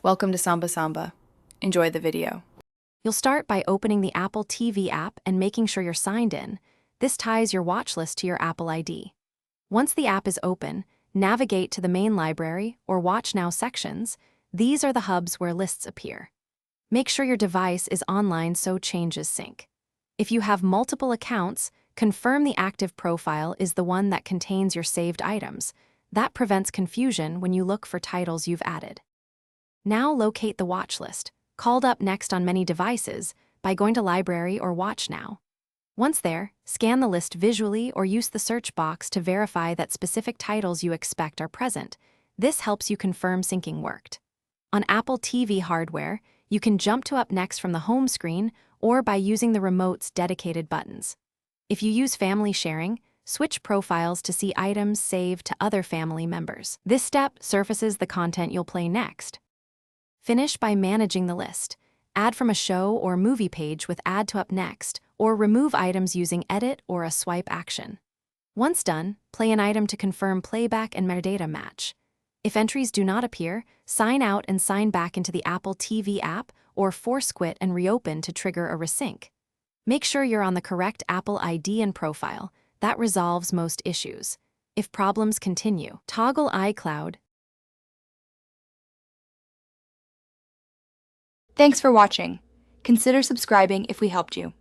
Welcome to Samba Samba. Enjoy the video. You'll start by opening the Apple TV app and making sure you're signed in. This ties your watch list to your Apple ID. Once the app is open, navigate to the main library or Watch Now sections. These are the hubs where lists appear. Make sure your device is online so changes sync. If you have multiple accounts, confirm the active profile is the one that contains your saved items. That prevents confusion when you look for titles you've added. Now locate the watch list, called up next on many devices, by going to Library or Watch Now. Once there, scan the list visually or use the search box to verify that specific titles you expect are present. This helps you confirm syncing worked. On Apple TV hardware, you can jump to Up Next from the home screen or by using the remote's dedicated buttons. If you use family sharing, switch profiles to see items saved to other family members. This step surfaces the content you'll play next. Finish by managing the list. Add from a show or movie page with Add to Up Next, or remove items using Edit or a swipe action. Once done, play an item to confirm playback and metadata match. If entries do not appear, sign out and sign back into the Apple TV app or force quit and reopen to trigger a resync. Make sure you're on the correct Apple ID and profile. That resolves most issues. If problems continue, toggle iCloud. Thanks for watching. Consider subscribing if we helped you.